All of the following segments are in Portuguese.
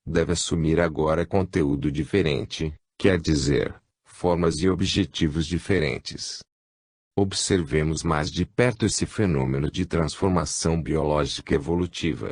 deve assumir agora conteúdo diferente, quer dizer, formas e objetivos diferentes. Observemos mais de perto esse fenômeno de transformação biológica evolutiva.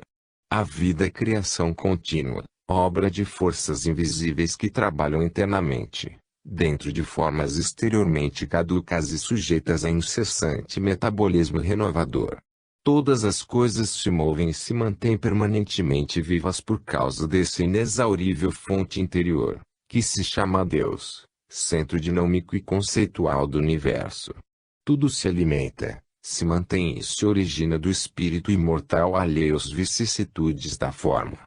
A vida é criação contínua, obra de forças invisíveis que trabalham internamente, dentro de formas exteriormente caducas e sujeitas a incessante metabolismo renovador. Todas as coisas se movem e se mantêm permanentemente vivas por causa desse inexaurível fonte interior, que se chama Deus, centro dinâmico e conceitual do universo. Tudo se alimenta, se mantém e se origina do espírito imortal alheio às vicissitudes da forma.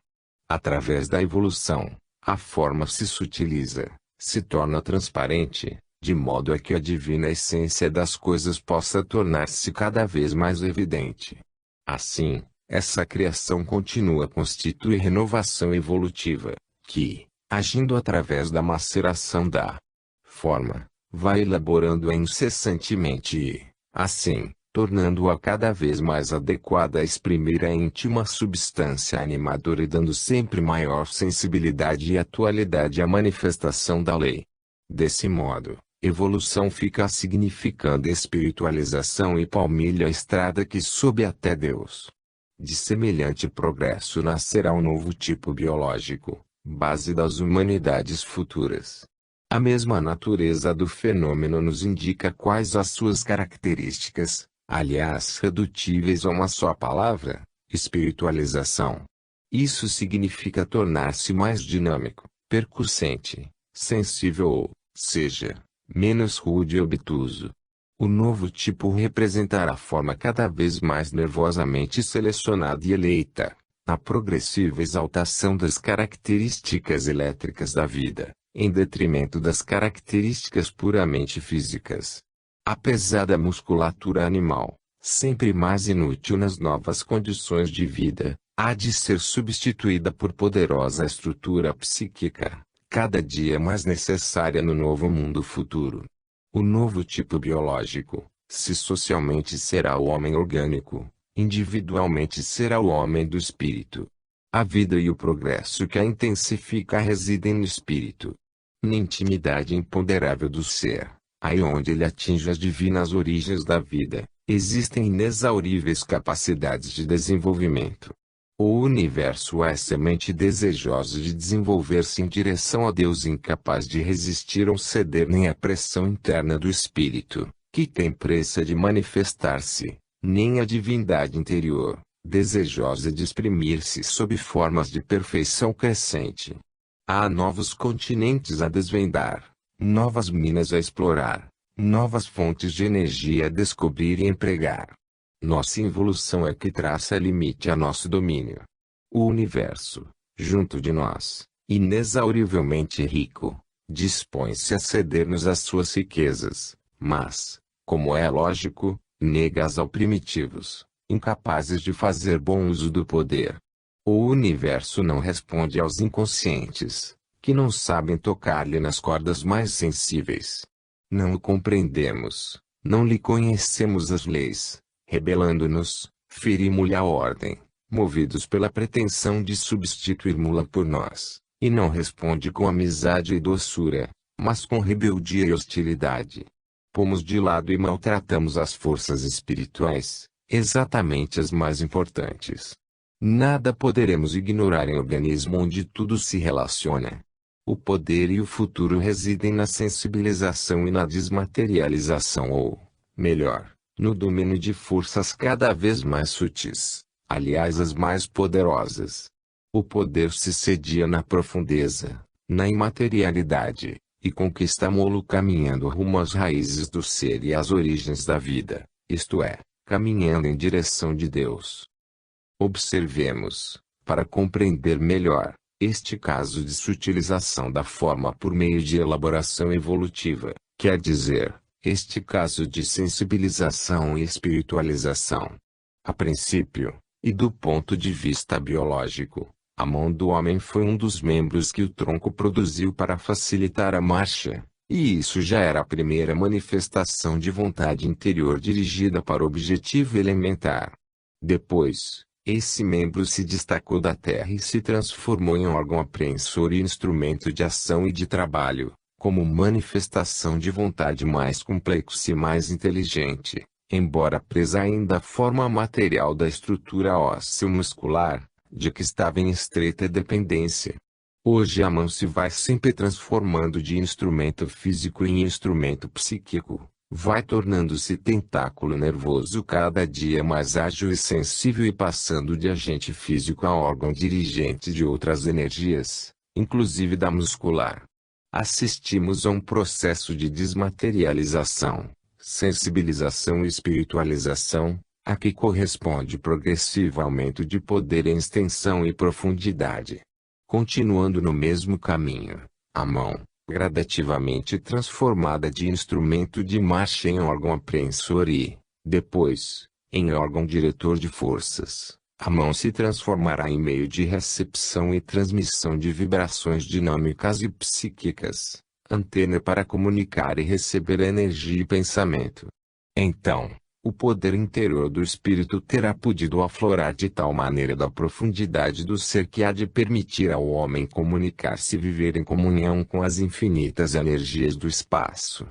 Através da evolução, a forma se sutiliza, se torna transparente, de modo a que a divina essência das coisas possa tornar-se cada vez mais evidente. Assim, essa criação contínua constitui renovação evolutiva, que, agindo através da maceração da forma, vai elaborando-a incessantemente e, assim, tornando-a cada vez mais adequada a exprimir a íntima substância animadora e dando sempre maior sensibilidade e atualidade à manifestação da lei. Desse modo, evolução fica significando espiritualização e palmilha a estrada que sobe até Deus. De semelhante progresso nascerá um novo tipo biológico, base das humanidades futuras. A mesma natureza do fenômeno nos indica quais as suas características, aliás redutíveis a uma só palavra: espiritualização. Isso significa tornar-se mais dinâmico, percussente, sensível ou, seja, menos rude e obtuso. O novo tipo representará a forma cada vez mais nervosamente selecionada e eleita, a progressiva exaltação das características elétricas da vida, em detrimento das características puramente físicas. A pesada musculatura animal, sempre mais inútil nas novas condições de vida, há de ser substituída por poderosa estrutura psíquica, cada dia mais necessária no novo mundo futuro. O novo tipo biológico, se socialmente será o homem orgânico, individualmente será o homem do espírito. A vida e o progresso que a intensifica residem no espírito. Na intimidade imponderável do ser, aí onde ele atinge as divinas origens da vida, existem inexauríveis capacidades de desenvolvimento. O universo é semente desejosa de desenvolver-se em direção a Deus, incapaz de resistir ou ceder nem à pressão interna do espírito, que tem pressa de manifestar-se, nem à divindade interior, desejosa de exprimir-se sob formas de perfeição crescente. Há novos continentes a desvendar, novas minas a explorar, novas fontes de energia a descobrir e empregar. Nossa evolução é que traça limite a nosso domínio. O universo, junto de nós, inexaurivelmente rico, dispõe-se a ceder-nos as suas riquezas, mas, como é lógico, nega-as aos primitivos, incapazes de fazer bom uso do poder. O universo não responde aos inconscientes, que não sabem tocar-lhe nas cordas mais sensíveis. Não o compreendemos, não lhe conhecemos as leis, rebelando-nos, ferimos-lhe a ordem, movidos pela pretensão de substituirmos-la por nós, e não responde com amizade e doçura, mas com rebeldia e hostilidade. Pomos de lado e maltratamos as forças espirituais, exatamente as mais importantes. Nada poderemos ignorar em organismo onde tudo se relaciona. O poder e o futuro residem na sensibilização e na desmaterialização ou, melhor, no domínio de forças cada vez mais sutis, aliás as mais poderosas. O poder se sedia na profundeza, na imaterialidade, e conquistamo-lo caminhando rumo às raízes do ser e às origens da vida, isto é, caminhando em direção de Deus. Observemos, para compreender melhor, este caso de sutilização da forma por meio de elaboração evolutiva, quer dizer, este caso de sensibilização e espiritualização. A princípio, e do ponto de vista biológico, a mão do homem foi um dos membros que o tronco produziu para facilitar a marcha, e isso já era a primeira manifestação de vontade interior dirigida para o objetivo elementar. Depois, Esse membro se destacou da terra e se transformou em órgão apreensor e instrumento de ação e de trabalho, como manifestação de vontade mais complexa e mais inteligente, embora presa ainda à forma material da estrutura ósseo-muscular, de que estava em estreita dependência. Hoje a mão se vai sempre transformando de instrumento físico em instrumento psíquico, vai tornando-se tentáculo nervoso cada dia mais ágil e sensível e passando de agente físico a órgão dirigente de outras energias, inclusive da muscular. Assistimos a um processo de desmaterialização, sensibilização e espiritualização, a que corresponde progressivo aumento de poder em extensão e profundidade. Continuando no mesmo caminho, a mão, gradativamente transformada de instrumento de marcha em órgão apreensor e, depois, em órgão diretor de forças, a mão se transformará em meio de recepção e transmissão de vibrações dinâmicas e psíquicas, antena para comunicar e receber energia e pensamento. Então, o poder interior do espírito terá podido aflorar de tal maneira da profundidade do ser que há de permitir ao homem comunicar-se e viver em comunhão com as infinitas energias do espaço.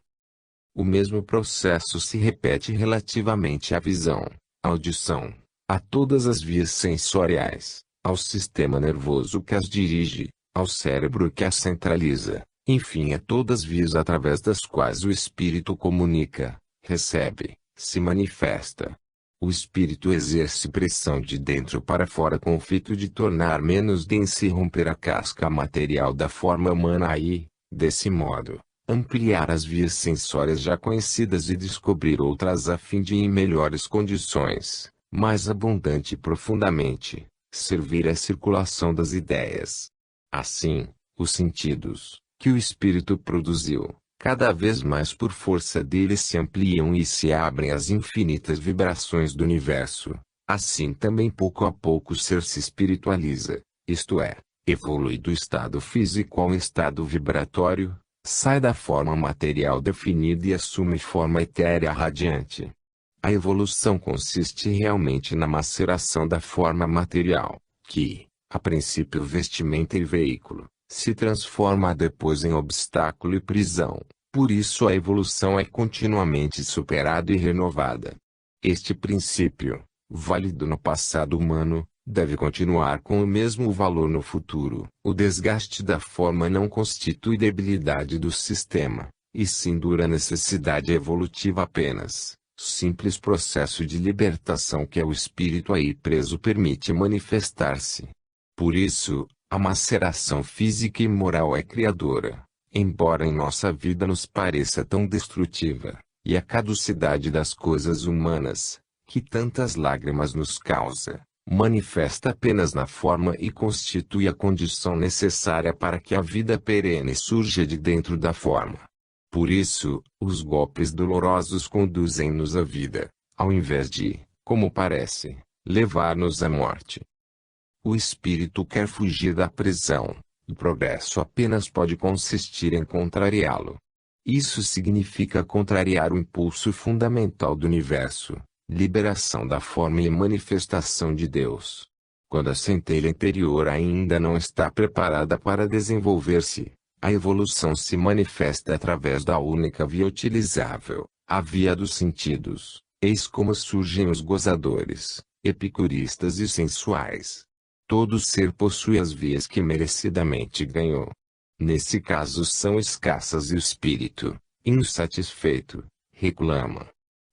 O mesmo processo se repete relativamente à visão, à audição, a todas as vias sensoriais, ao sistema nervoso que as dirige, ao cérebro que as centraliza, enfim a todas as vias através das quais o espírito comunica, recebe, se manifesta. O espírito exerce pressão de dentro para fora com o fito de tornar menos densa e romper a casca material da forma humana e, desse modo, ampliar as vias sensórias já conhecidas e descobrir outras a fim de em melhores condições, mais abundante e profundamente, servir à circulação das ideias. Assim, os sentidos, que o espírito produziu, cada vez mais por força dele se ampliam e se abrem às infinitas vibrações do universo. Assim também pouco a pouco o ser se espiritualiza, isto é, evolui do estado físico ao estado vibratório, sai da forma material definida e assume forma etérea radiante. A evolução consiste realmente na maceração da forma material, que, a princípio vestimenta e veículo, se transforma depois em obstáculo e prisão. Por isso a evolução é continuamente superada e renovada. Este princípio, válido no passado humano, deve continuar com o mesmo valor no futuro. O desgaste da forma não constitui debilidade do sistema, e sim dura necessidade evolutiva apenas, simples processo de libertação que ao espírito aí preso permite manifestar-se. Por isso, a maceração física e moral é criadora, embora em nossa vida nos pareça tão destrutiva, e a caducidade das coisas humanas, que tantas lágrimas nos causa, manifesta apenas na forma e constitui a condição necessária para que a vida perene surja de dentro da forma. Por isso, os golpes dolorosos conduzem-nos à vida, ao invés de, como parece, levar-nos à morte. O espírito quer fugir da prisão. O progresso apenas pode consistir em contrariá-lo. Isso significa contrariar o impulso fundamental do universo, liberação da forma e manifestação de Deus. Quando a centelha interior ainda não está preparada para desenvolver-se, a evolução se manifesta através da única via utilizável, a via dos sentidos. Eis como surgem os gozadores, epicuristas e sensuais. Todo ser possui as vias que merecidamente ganhou. Nesse caso são escassas e o espírito, insatisfeito, reclama.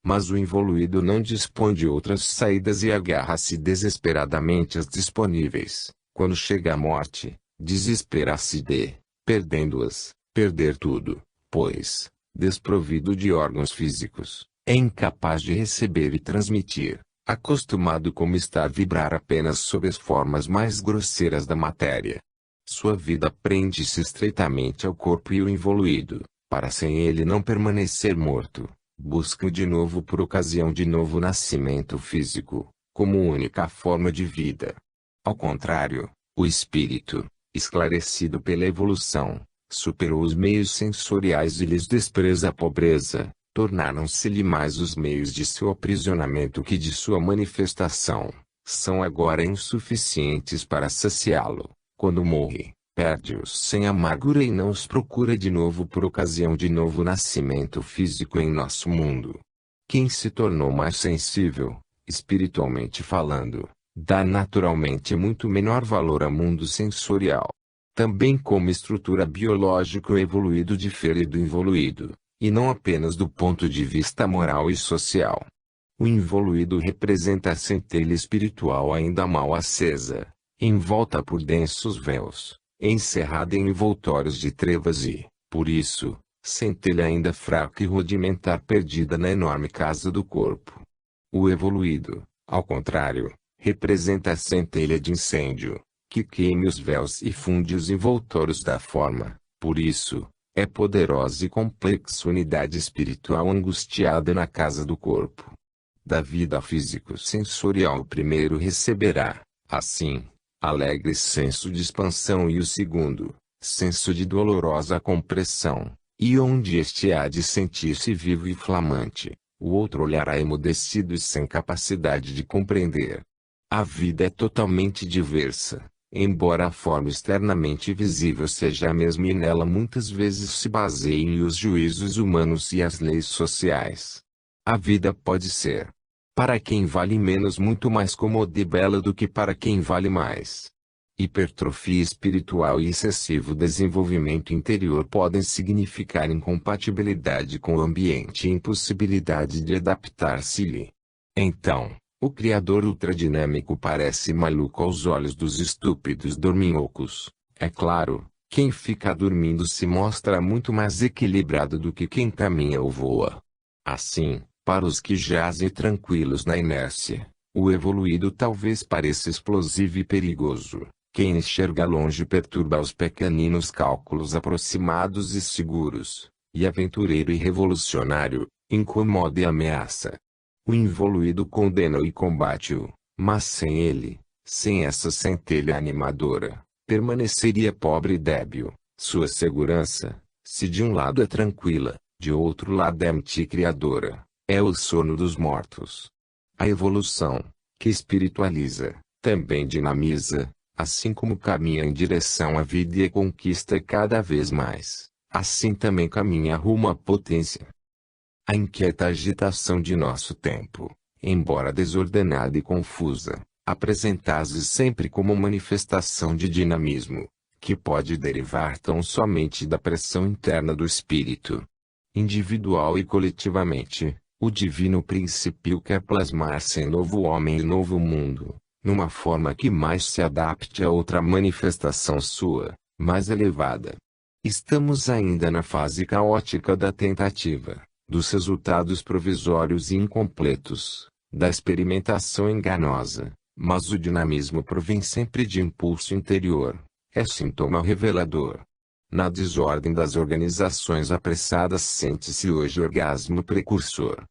Mas o involuído não dispõe de outras saídas e agarra-se desesperadamente às disponíveis. Quando chega a morte, desespera-se de, perdendo-as, perder tudo, pois, desprovido de órgãos físicos, é incapaz de receber e transmitir. Acostumado como está a vibrar apenas sob as formas mais grosseiras da matéria. Sua vida prende-se estreitamente ao corpo e o involuído, para sem ele não permanecer morto, busca de novo por ocasião de novo nascimento físico, como única forma de vida. Ao contrário, o espírito, esclarecido pela evolução, superou os meios sensoriais e lhes despreza a pobreza. Tornaram-se-lhe mais os meios de seu aprisionamento que de sua manifestação. são agora insuficientes para saciá-lo. Quando morre, perde-os sem amargura e não os procura de novo por ocasião de novo nascimento físico em nosso mundo. Quem se tornou mais sensível, espiritualmente falando, dá naturalmente muito menor valor ao mundo sensorial. Também como estrutura biológico evoluído difere do involuído, e não apenas do ponto de vista moral e social. O involuído representa a centelha espiritual ainda mal acesa, envolta por densos véus, encerrada em envoltórios de trevas e, por isso, centelha ainda fraca e rudimentar perdida na enorme casa do corpo. O evoluído, ao contrário, representa a centelha de incêndio, que queime os véus e funde os envoltórios da forma, por isso, é poderosa e complexa unidade espiritual angustiada na casa do corpo. Da vida físico-sensorial o primeiro receberá, assim, alegre senso de expansão e o segundo, senso de dolorosa compressão, e onde este há de sentir-se vivo e flamante, o outro olhará emudecido e sem capacidade de compreender. A vida é totalmente diversa, embora a forma externamente visível seja a mesma e nela muitas vezes se baseiem os juízos humanos e as leis sociais. A vida pode ser, para quem vale menos, muito mais cômoda e bela do que para quem vale mais. Hipertrofia espiritual e excessivo desenvolvimento interior podem significar incompatibilidade com o ambiente e impossibilidade de adaptar-se-lhe. Então, o Criador ultradinâmico parece maluco aos olhos dos estúpidos dorminhocos. É claro, quem fica dormindo se mostra muito mais equilibrado do que quem caminha ou voa. Assim, para os que jazem tranquilos na inércia, o evoluído talvez pareça explosivo e perigoso. Quem enxerga longe perturba os pequeninos cálculos aproximados e seguros, e aventureiro e revolucionário, incomoda e ameaça. O involuído condena-o e combate-o, mas sem ele, sem essa centelha animadora, permaneceria pobre e débil. Sua segurança, se de um lado é tranquila, de outro lado é anticriadora, é o sono dos mortos. A evolução, que espiritualiza, também dinamiza, assim como caminha em direção à vida e a conquista cada vez mais, assim também caminha rumo à potência. A inquieta agitação de nosso tempo, embora desordenada e confusa, apresenta-se sempre como manifestação de dinamismo, que pode derivar tão somente da pressão interna do espírito. Individual e coletivamente, o divino princípio quer plasmar-se em novo homem e novo mundo, numa forma que mais se adapte a outra manifestação sua, mais elevada. Estamos ainda na fase caótica da tentativa, dos resultados provisórios e incompletos, da experimentação enganosa, mas o dinamismo provém sempre de impulso interior, é sintoma revelador. Na desordem das organizações apressadas sente-se hoje o orgasmo precursor.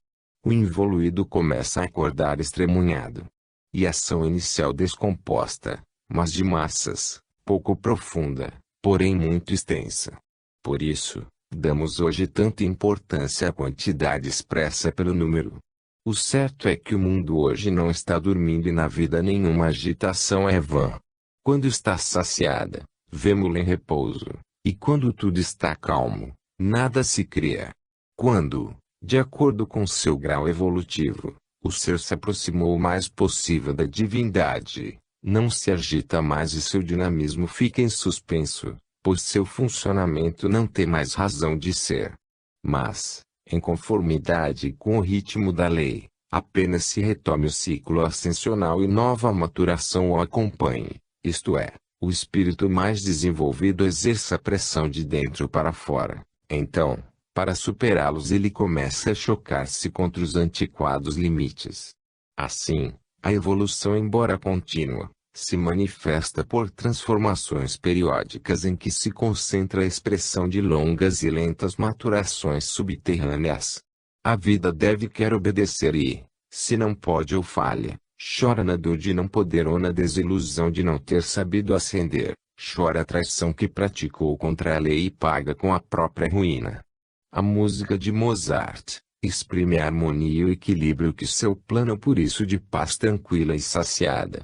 O involuído começa a acordar estremunhado. E ação inicial descomposta, mas de massas, pouco profunda, porém muito extensa. Por isso, damos hoje tanta importância à quantidade expressa pelo número. O certo é que o mundo hoje não está dormindo e na vida nenhuma agitação é vã. Quando está saciada, vemo-la em repouso, e quando tudo está calmo, nada se cria. Quando, de acordo com seu grau evolutivo, o ser se aproximou o mais possível da divindade, não se agita mais e seu dinamismo fica em suspenso, pois seu funcionamento não tem mais razão de ser. Mas, em conformidade com o ritmo da lei, apenas se retome o ciclo ascensional e nova maturação o acompanhe, isto é, o espírito mais desenvolvido exerça pressão de dentro para fora. Então, para superá-los ele começa a chocar-se contra os antiquados limites. Assim, a evolução, embora contínua, se manifesta por transformações periódicas em que se concentra a expressão de longas e lentas maturações subterrâneas. A vida deve quer obedecer e, se não pode ou falha, chora na dor de não poder ou na desilusão de não ter sabido ascender, chora a traição que praticou contra a lei e paga com a própria ruína. A música de Mozart, Exprime a harmonia e o equilíbrio que seu plano por isso de paz tranquila e saciada.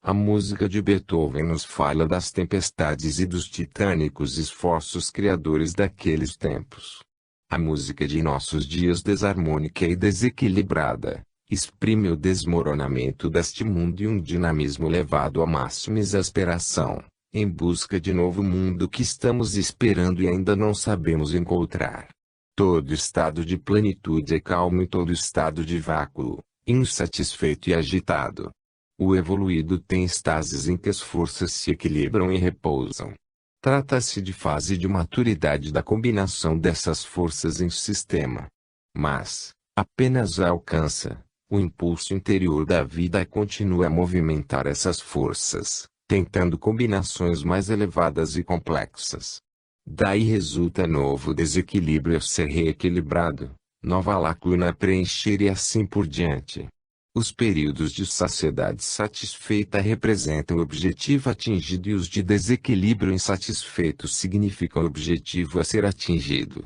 A música de Beethoven nos fala das tempestades e dos titânicos esforços criadores daqueles tempos. A música de nossos dias desarmônica e desequilibrada, exprime o desmoronamento deste mundo e um dinamismo levado à máxima exasperação, em busca de novo mundo que estamos esperando e ainda não sabemos encontrar. Todo estado de plenitude é calmo e todo estado de vácuo, insatisfeito e agitado. O evoluído tem estases em que as forças se equilibram e repousam. Trata-se de fase de maturidade da combinação dessas forças em sistema. Mas, apenas a alcança, o impulso interior da vida continua a movimentar essas forças, tentando combinações mais elevadas e complexas. Daí resulta novo desequilíbrio a ser reequilibrado, nova lacuna a preencher e assim por diante. Os períodos de saciedade satisfeita representam o objetivo atingido e os de desequilíbrio insatisfeito significam o objetivo a ser atingido.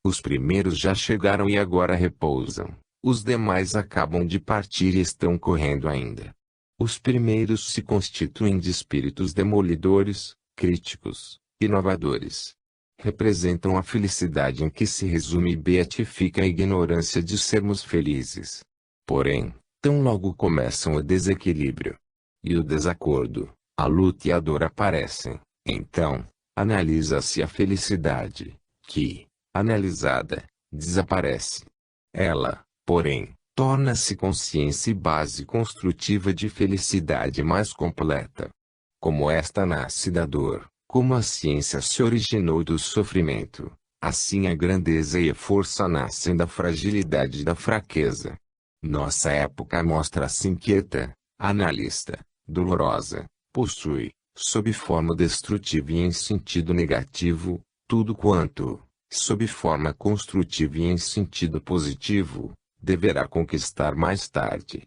Os primeiros já chegaram e agora repousam, os demais acabam de partir e estão correndo ainda. Os primeiros se constituem de espíritos demolidores, críticos, inovadores. Representam a felicidade em que se resume e beatifica a ignorância de sermos felizes. Porém, tão logo começam o desequilíbrio e o desacordo, a luta e a dor aparecem, então, analisa-se a felicidade, que, analisada, desaparece. Ela, porém, torna-se consciência e base construtiva de felicidade mais completa. Como esta nasce da dor, como a ciência se originou do sofrimento, assim a grandeza e a força nascem da fragilidade e da fraqueza. Nossa época mostra-se inquieta, analista, dolorosa, possui, sob forma destrutiva e em sentido negativo, tudo quanto, sob forma construtiva e em sentido positivo, deverá conquistar mais tarde.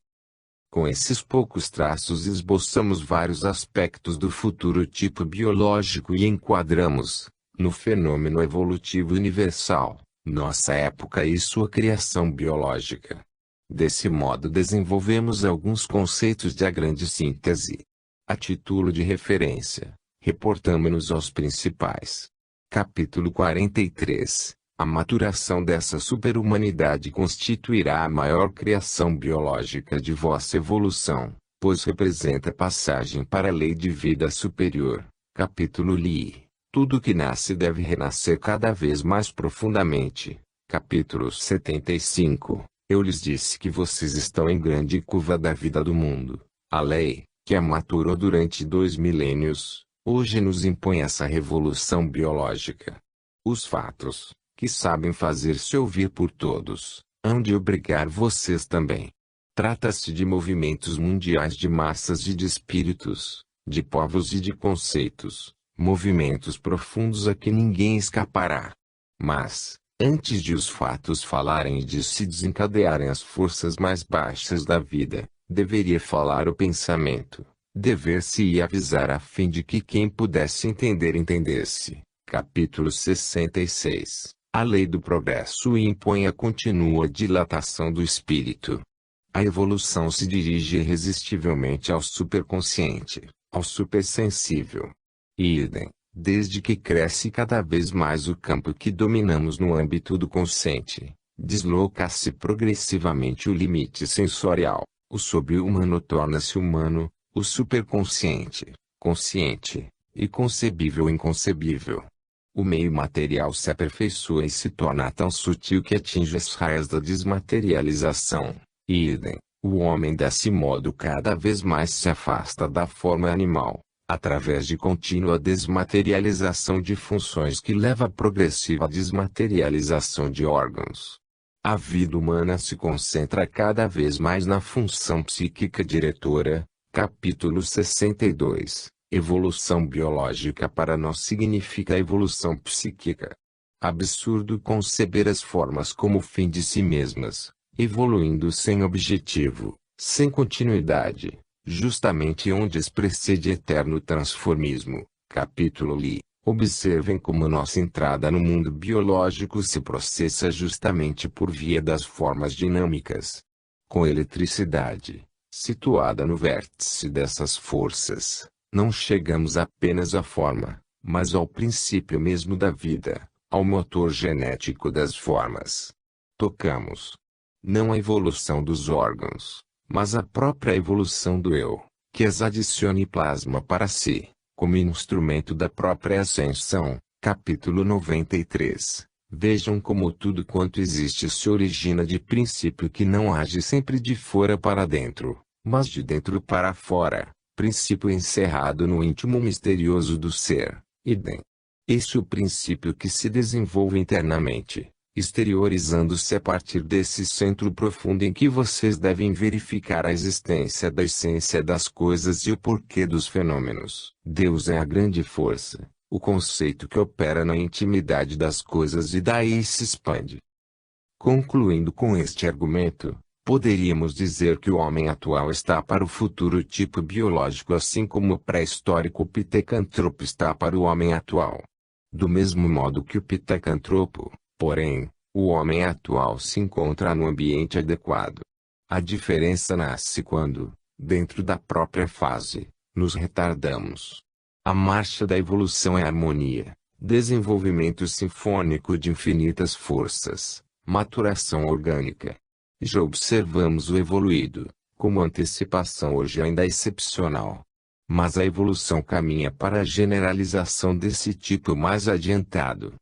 Com esses poucos traços esboçamos vários aspectos do futuro tipo biológico e enquadramos, no fenômeno evolutivo universal, nossa época e sua criação biológica. Desse modo desenvolvemos alguns conceitos de a grande síntese. A título de referência, reportamo-nos aos principais. Capítulo 43. A maturação dessa superhumanidade constituirá a maior criação biológica de vossa evolução, pois representa passagem para a lei de vida superior. Capítulo Li. Tudo que nasce deve renascer cada vez mais profundamente. Capítulo 75. Eu lhes disse que vocês estão em grande curva da vida do mundo. A lei, que a maturou durante 2 milênios, hoje nos impõe essa revolução biológica. Os fatos, que sabem fazer-se ouvir por todos, hão de obrigar vocês também. Trata-se de movimentos mundiais de massas e de espíritos, de povos e de conceitos, movimentos profundos a que ninguém escapará. Mas, antes de os fatos falarem e de se desencadearem as forças mais baixas da vida, deveria falar o pensamento, dever-se avisar a fim de que quem pudesse entender entendesse. Capítulo 66. A lei do progresso impõe a contínua dilatação do espírito. A evolução se dirige irresistivelmente ao superconsciente, ao supersensível. Idem, desde que cresce cada vez mais o campo que dominamos no âmbito do consciente, desloca-se progressivamente o limite sensorial, o sobre-humano torna-se humano, o superconsciente, consciente, e concebível inconcebível. O meio material se aperfeiçoa e se torna tão sutil que atinge as raias da desmaterialização. Idem, o homem desse modo cada vez mais se afasta da forma animal, através de contínua desmaterialização de funções que leva à progressiva desmaterialização de órgãos. A vida humana se concentra cada vez mais na função psíquica diretora. Capítulo 62. Evolução biológica para nós significa evolução psíquica. Absurdo conceber as formas como fim de si mesmas, evoluindo sem objetivo, sem continuidade, justamente onde precede eterno transformismo. Capítulo Li. Observem como nossa entrada no mundo biológico se processa justamente por via das formas dinâmicas. Com eletricidade, situada no vértice dessas forças, não chegamos apenas à forma, mas ao princípio mesmo da vida, ao motor genético das formas. Tocamos não a evolução dos órgãos, mas a própria evolução do eu, que as adiciona e plasma para si, como instrumento da própria ascensão. Capítulo 93. Vejam como tudo quanto existe se origina de princípio que não age sempre de fora para dentro, mas de dentro para fora, princípio encerrado no íntimo misterioso do ser, idem. Esse é o princípio que se desenvolve internamente, exteriorizando-se a partir desse centro profundo em que vocês devem verificar a existência da essência das coisas e o porquê dos fenômenos. Deus é a grande força, o conceito que opera na intimidade das coisas e daí se expande. Concluindo com este argumento, poderíamos dizer que o homem atual está para o futuro tipo biológico assim como o pré-histórico Pithecanthropo está para o homem atual. Do mesmo modo que o Pithecanthropo, porém, o homem atual se encontra no ambiente adequado. A diferença nasce quando, dentro da própria fase, nos retardamos. A marcha da evolução é harmonia, desenvolvimento sinfônico de infinitas forças, maturação orgânica. Já observamos o evoluído, como antecipação hoje ainda excepcional. Mas a evolução caminha para a generalização desse tipo mais adiantado.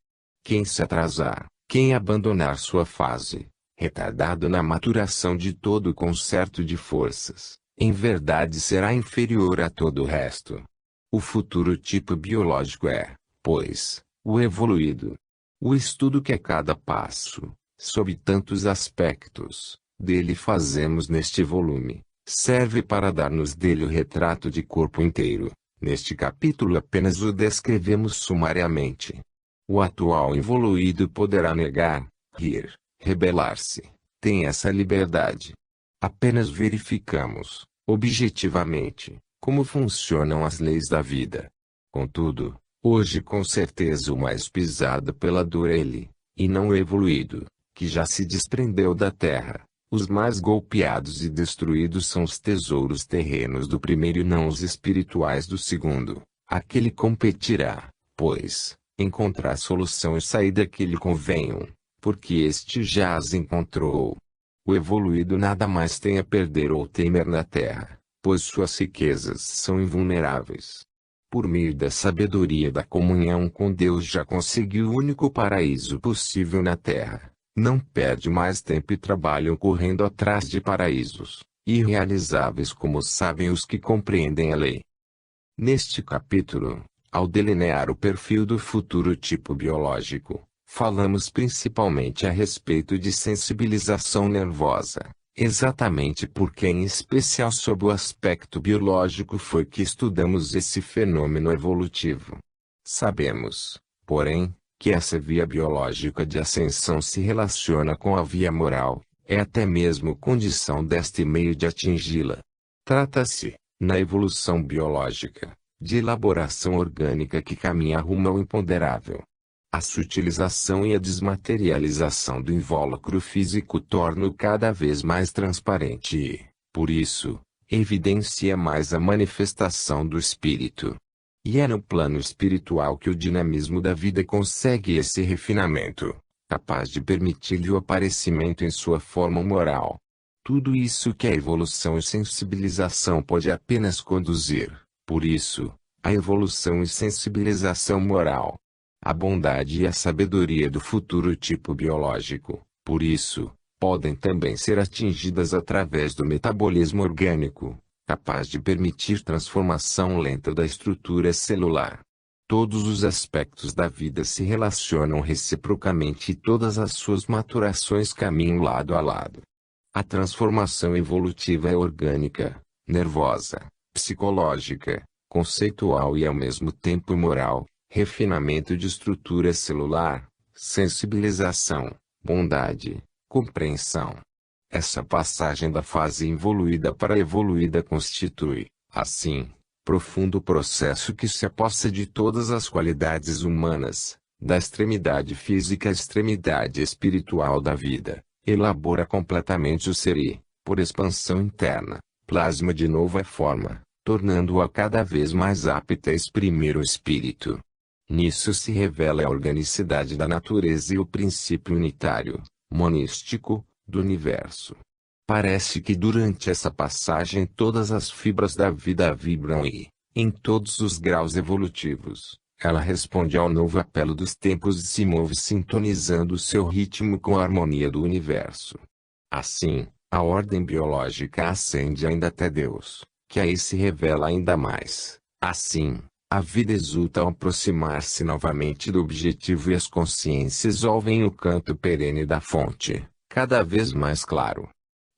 Quem se atrasar, quem abandonar sua fase, retardado na maturação de todo o concerto de forças, em verdade será inferior a todo o resto. O futuro tipo biológico é, pois, o evoluído. O estudo que a cada passo, sob tantos aspectos, dele fazemos neste volume, serve para dar-nos dele o retrato de corpo inteiro. Neste capítulo apenas o descrevemos sumariamente. O atual evoluído poderá negar, rir, rebelar-se. Tem essa liberdade. Apenas verificamos, objetivamente, como funcionam as leis da vida. Contudo, hoje com certeza o mais pisado pela dor é ele, e não o evoluído, que já se desprendeu da terra. Os mais golpeados e destruídos são os tesouros terrenos do primeiro e não os espirituais do segundo. Aquele competirá, pois, encontrar solução e saída que lhe convenham, porque este já as encontrou. O evoluído nada mais tem a perder ou temer na terra, pois suas riquezas são invulneráveis. Por meio da sabedoria da comunhão com Deus já conseguiu o único paraíso possível na terra. Não perde mais tempo e trabalho correndo atrás de paraísos, irrealizáveis como sabem os que compreendem a lei. Neste capítulo, ao delinear o perfil do futuro tipo biológico, falamos principalmente a respeito de sensibilização nervosa, exatamente porque em especial sob o aspecto biológico foi que estudamos esse fenômeno evolutivo. Sabemos, porém, que essa via biológica de ascensão se relaciona com a via moral, é até mesmo condição deste meio de atingi-la. Trata-se, na evolução biológica, de elaboração orgânica que caminha rumo ao imponderável. A sutilização e a desmaterialização do invólucro físico tornam-o cada vez mais transparente e, por isso, evidencia mais a manifestação do espírito. E é no plano espiritual que o dinamismo da vida consegue esse refinamento, capaz de permitir-lhe o aparecimento em sua forma moral. Tudo isso que a evolução e sensibilização pode apenas conduzir, por isso, a evolução e sensibilização moral. A bondade e a sabedoria do futuro tipo biológico, por isso, podem também ser atingidas através do metabolismo orgânico, capaz de permitir transformação lenta da estrutura celular. Todos os aspectos da vida se relacionam reciprocamente e todas as suas maturações caminham lado a lado. A transformação evolutiva é orgânica, nervosa, psicológica, conceitual e ao mesmo tempo moral, refinamento de estrutura celular, sensibilização, bondade, compreensão. Essa passagem da fase involuída para a evoluída constitui, assim, profundo processo que se apossa de todas as qualidades humanas, da extremidade física à extremidade espiritual da vida, elabora completamente o ser e, por expansão interna, plasma de novo a forma, tornando-a cada vez mais apta a exprimir o espírito. Nisso se revela a organicidade da natureza e o princípio unitário, monístico, do universo. Parece que durante essa passagem todas as fibras da vida vibram e, em todos os graus evolutivos, ela responde ao novo apelo dos tempos e se move sintonizando seu ritmo com a harmonia do universo. Assim, a ordem biológica ascende ainda até Deus, que aí se revela ainda mais. Assim, a vida exulta ao aproximar-se novamente do objetivo e as consciências ouvem o canto perene da fonte, cada vez mais claro.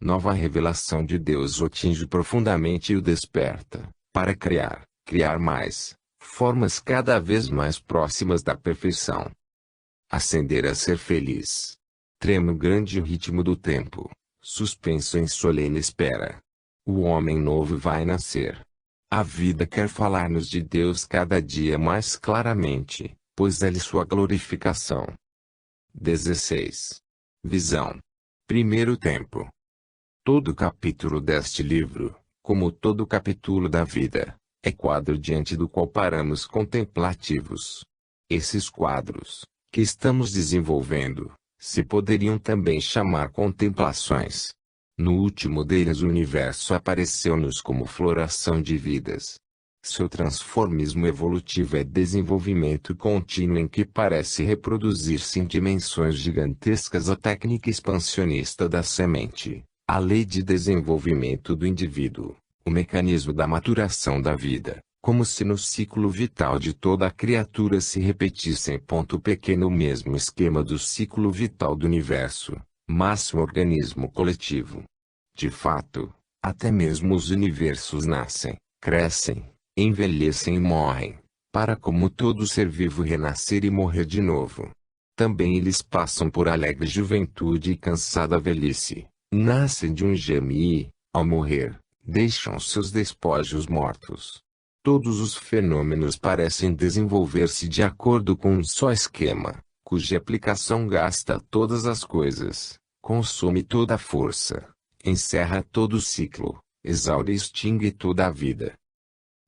Nova revelação de Deus o atinge profundamente e o desperta, para criar mais, formas cada vez mais próximas da perfeição. Ascender a ser feliz. Trema o grande ritmo do tempo, suspenso em solene espera. O homem novo vai nascer. A vida quer falar-nos de Deus cada dia mais claramente, pois é-lhe sua glorificação. 16. Visão. Primeiro tempo. Todo capítulo deste livro, como todo capítulo da vida, é quadro diante do qual paramos contemplativos. Esses quadros, que estamos desenvolvendo, se poderiam também chamar contemplações. No último deles o universo apareceu-nos como floração de vidas. Seu transformismo evolutivo é desenvolvimento contínuo em que parece reproduzir-se em dimensões gigantescas a técnica expansionista da semente, a lei de desenvolvimento do indivíduo, o mecanismo da maturação da vida, como se no ciclo vital de toda a criatura se repetisse em ponto pequeno o mesmo esquema do ciclo vital do universo, máximo organismo coletivo. De fato, até mesmo os universos nascem, crescem, envelhecem e morrem, para como todo ser vivo renascer e morrer de novo. Também eles passam por alegre juventude e cansada velhice, nascem de um germe e, ao morrer, deixam seus despojos mortos. Todos os fenômenos parecem desenvolver-se de acordo com um só esquema, cuja aplicação gasta todas as coisas, consome toda a força, encerra todo o ciclo, exaure e extingue toda a vida.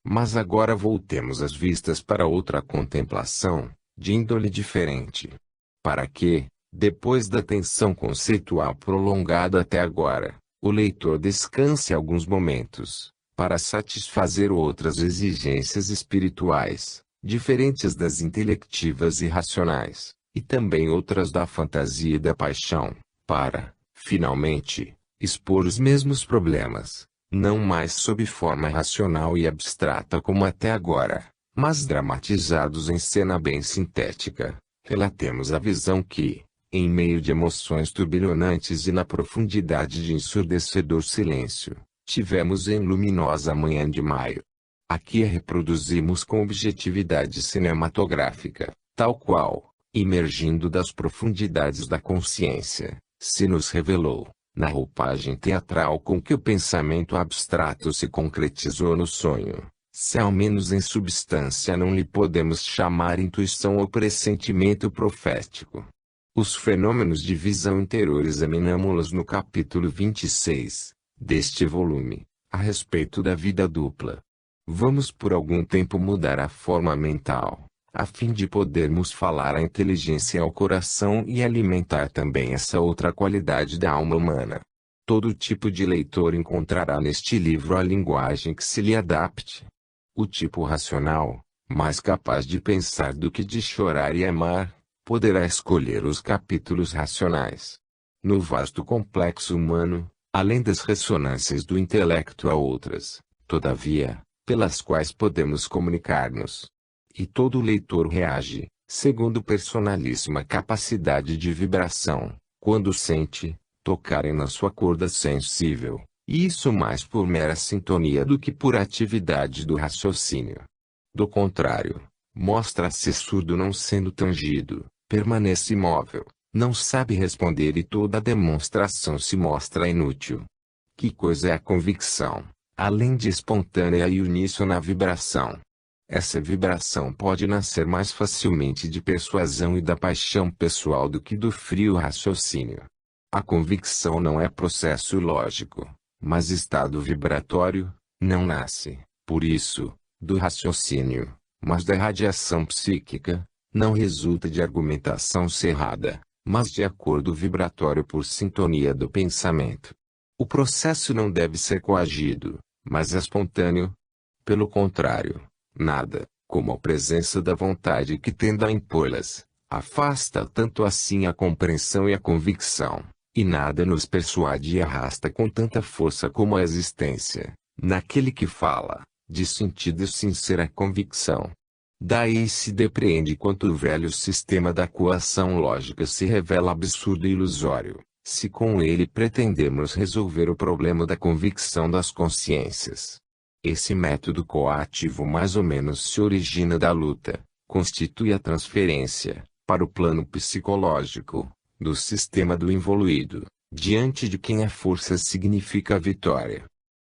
Mas agora voltemos as vistas para outra contemplação, de índole diferente. Para que, depois da tensão conceitual prolongada até agora, o leitor descanse alguns momentos, para satisfazer outras exigências espirituais, diferentes das intelectivas e racionais, e também outras da fantasia e da paixão, para, finalmente, expor os mesmos problemas, não mais sob forma racional e abstrata como até agora, mas dramatizados em cena bem sintética. Relatemos a visão que, em meio de emoções turbilhonantes e na profundidade de ensurdecedor silêncio, tivemos em luminosa manhã de maio. Aqui a reproduzimos com objetividade cinematográfica, tal qual, emergindo das profundidades da consciência, se nos revelou, na roupagem teatral com que o pensamento abstrato se concretizou no sonho, se ao menos em substância não lhe podemos chamar intuição ou pressentimento profético. Os fenômenos de visão interior examinamo-los no capítulo 26, deste volume, a respeito da vida dupla. Vamos por algum tempo mudar a forma mental, a fim de podermos falar à inteligência e ao coração e alimentar também essa outra qualidade da alma humana. Todo tipo de leitor encontrará neste livro a linguagem que se lhe adapte. O tipo racional, mais capaz de pensar do que de chorar e amar, poderá escolher os capítulos racionais. No vasto complexo humano, além das ressonâncias do intelecto há outras, todavia, pelas quais podemos comunicar-nos. E todo leitor reage, segundo personalíssima capacidade de vibração, quando sente, tocarem na sua corda sensível, e isso mais por mera sintonia do que por atividade do raciocínio. Do contrário, mostra-se surdo não sendo tangido, permanece imóvel, não sabe responder e toda a demonstração se mostra inútil. Que coisa é a convicção, além de espontânea e uníssona vibração. Essa vibração pode nascer mais facilmente de persuasão e da paixão pessoal do que do frio raciocínio. A convicção não é processo lógico, mas estado vibratório, não nasce, por isso, do raciocínio, mas da radiação psíquica, não resulta de argumentação cerrada, mas de acordo vibratório por sintonia do pensamento. O processo não deve ser coagido, mas espontâneo. Pelo contrário, nada, como a presença da vontade que tende a impô-las, afasta tanto assim a compreensão e a convicção, e nada nos persuade e arrasta com tanta força como a existência, naquele que fala, de sentido sincera convicção. Daí se depreende quanto o velho sistema da coação lógica se revela absurdo e ilusório, se com ele pretendemos resolver o problema da convicção das consciências. Esse método coativo mais ou menos se origina da luta, constitui a transferência, para o plano psicológico, do sistema do involuído, diante de quem a força significa a vitória.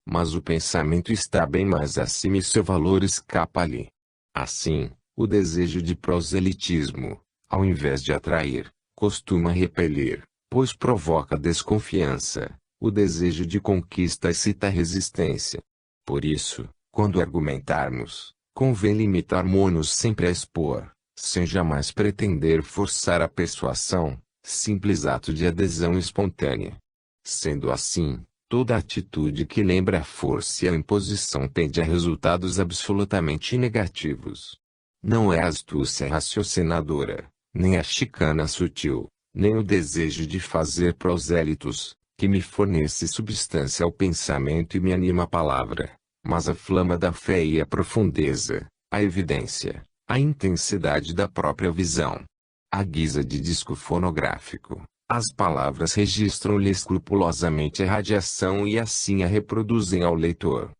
Mas o pensamento está bem mais acima e seu valor escapa-lhe. Assim, o desejo de proselitismo, ao invés de atrair, costuma repelir, pois provoca desconfiança. O desejo de conquista excita a resistência. Por isso, quando argumentarmos, convém limitar-mo-nos sempre a expor, sem jamais pretender forçar a persuasão, simples ato de adesão espontânea. Sendo assim, toda atitude que lembra a força e a imposição tende a resultados absolutamente negativos. Não é a astúcia raciocinadora, nem a chicana sutil, nem o desejo de fazer prosélitos, que me fornece substância ao pensamento e me anima a palavra, mas a flama da fé e a profundeza, a evidência, a intensidade da própria visão. À guisa de disco fonográfico, as palavras registram-lhe escrupulosamente a radiação e assim a reproduzem ao leitor.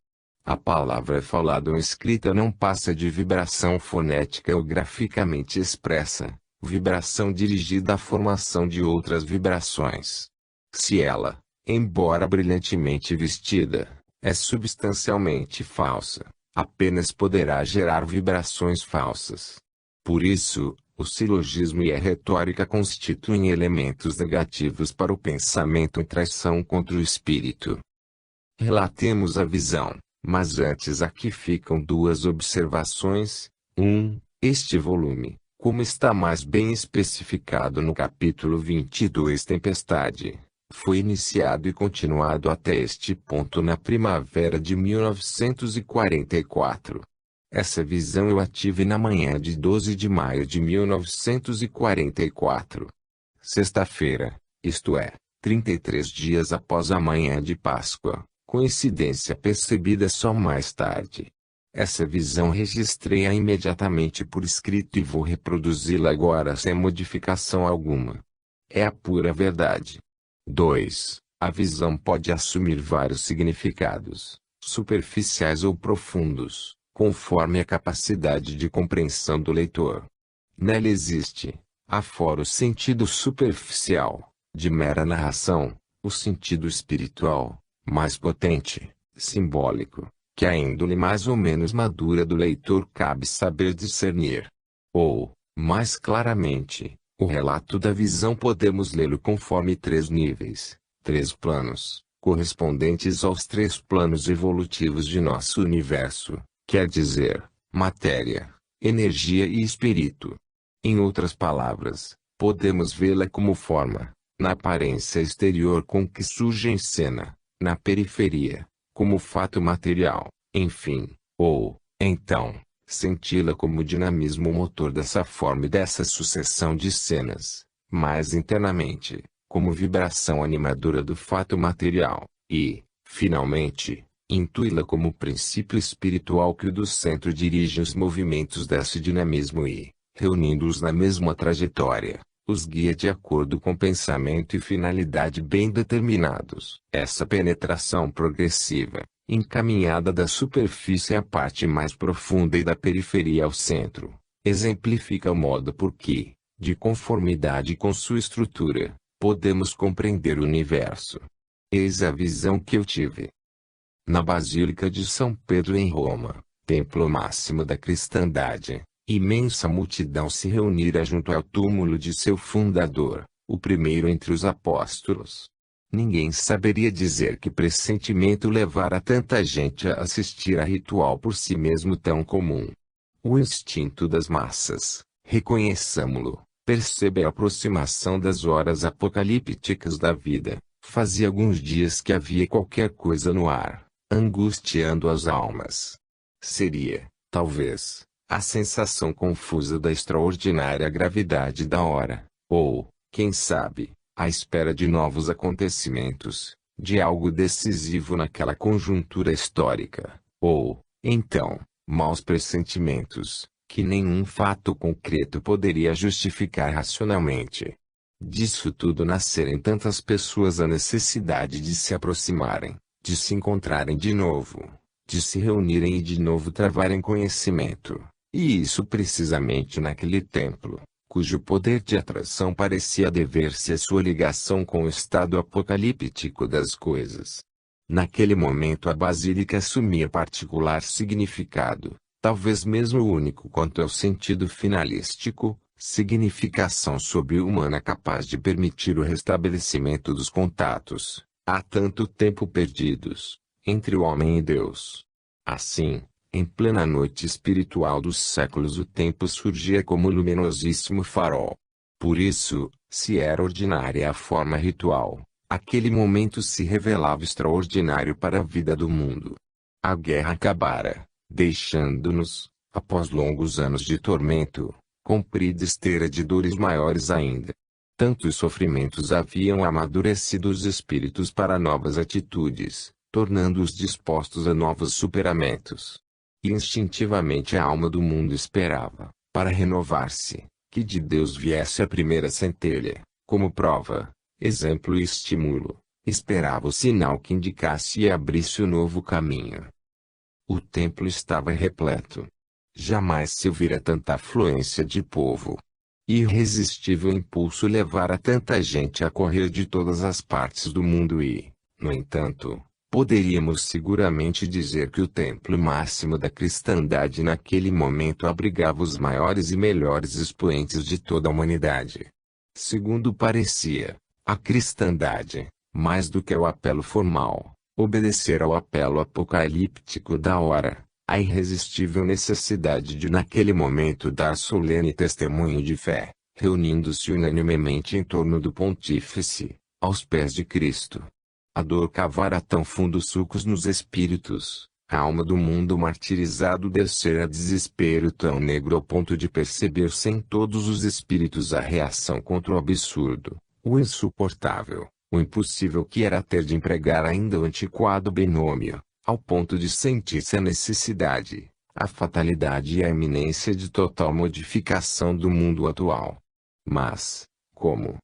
A palavra falada ou escrita não passa de vibração fonética ou graficamente expressa, vibração dirigida à formação de outras vibrações. Se ela, embora brilhantemente vestida, é substancialmente falsa, apenas poderá gerar vibrações falsas. Por isso, o silogismo e a retórica constituem elementos negativos para o pensamento em traição contra o espírito. Relatemos a visão, mas antes aqui ficam duas observações. 1. Este volume, como está mais bem especificado no capítulo 22 Tempestade, foi iniciado e continuado até este ponto na primavera de 1944. Essa visão eu a tive na manhã de 12 de maio de 1944. Sexta-feira, isto é, 33 dias após a manhã de Páscoa, coincidência percebida só mais tarde. Essa visão registrei-a imediatamente por escrito e vou reproduzi-la agora sem modificação alguma. É a pura verdade. 2. A visão pode assumir vários significados, superficiais ou profundos, conforme a capacidade de compreensão do leitor. Nela existe, afora o sentido superficial, de mera narração, o sentido espiritual, mais potente, simbólico, que a índole mais ou menos madura do leitor cabe saber discernir. Ou, mais claramente, o relato da visão podemos lê-lo conforme três níveis, três planos, correspondentes aos três planos evolutivos de nosso universo, quer dizer, matéria, energia e espírito. Em outras palavras, podemos vê-la como forma, na aparência exterior com que surge em cena, na periferia, como fato material, enfim, ou, então, senti-la como dinamismo motor dessa forma e dessa sucessão de cenas, mais internamente, como vibração animadora do fato material, e, finalmente, intui-la como princípio espiritual que do centro dirige os movimentos desse dinamismo e, reunindo-os na mesma trajetória, os guia de acordo com pensamento e finalidade bem determinados. Essa penetração progressiva, encaminhada da superfície à parte mais profunda e da periferia ao centro, exemplifica o modo por que, de conformidade com sua estrutura, podemos compreender o universo. Eis a visão que eu tive. Na Basílica de São Pedro em Roma, templo máximo da cristandade, imensa multidão se reunira junto ao túmulo de seu fundador, o primeiro entre os apóstolos. Ninguém saberia dizer que pressentimento levara tanta gente a assistir a ritual por si mesmo tão comum. O instinto das massas, reconheçamo-lo, percebe a aproximação das horas apocalípticas da vida. Fazia alguns dias que havia qualquer coisa no ar, angustiando as almas. Seria, talvez, a sensação confusa da extraordinária gravidade da hora, ou, quem sabe, a espera de novos acontecimentos, de algo decisivo naquela conjuntura histórica, ou, então, maus pressentimentos, que nenhum fato concreto poderia justificar racionalmente. Disso tudo nascer em tantas pessoas a necessidade de se aproximarem, de se encontrarem de novo, de se reunirem e de novo travarem conhecimento, e isso precisamente naquele templo, cujo poder de atração parecia dever-se à sua ligação com o estado apocalíptico das coisas. Naquele momento a basílica assumia particular significado, talvez mesmo único quanto ao sentido finalístico, significação sobre-humana capaz de permitir o restabelecimento dos contatos, há tanto tempo perdidos, entre o homem e Deus. Assim, em plena noite espiritual dos séculos o tempo surgia como luminosíssimo farol. Por isso, se era ordinária a forma ritual, aquele momento se revelava extraordinário para a vida do mundo. A guerra acabara, deixando-nos, após longos anos de tormento, comprida esteira de dores maiores ainda. Tantos sofrimentos haviam amadurecido os espíritos para novas atitudes, tornando-os dispostos a novos superamentos. E instintivamente a alma do mundo esperava, para renovar-se, que de Deus viesse a primeira centelha, como prova, exemplo e estímulo, esperava o sinal que indicasse e abrisse o novo caminho. O templo estava repleto. Jamais se ouvira tanta afluência de povo. Irresistível impulso levara tanta gente a correr de todas as partes do mundo e, no entanto, poderíamos seguramente dizer que o templo máximo da cristandade naquele momento abrigava os maiores e melhores expoentes de toda a humanidade. Segundo parecia, a cristandade, mais do que ao apelo formal, obedecer ao apelo apocalíptico da hora. A irresistível necessidade de naquele momento dar solene testemunho de fé, reunindo-se unanimemente em torno do pontífice, aos pés de Cristo. A dor cavara tão fundo sulcos nos espíritos, a alma do mundo martirizado descera a desespero tão negro ao ponto de perceber-se em todos os espíritos a reação contra o absurdo, o insuportável, o impossível que era ter de empregar ainda o antiquado binômio. Ao ponto de sentir-se a necessidade, a fatalidade e a iminência de total modificação do mundo atual. Mas, como?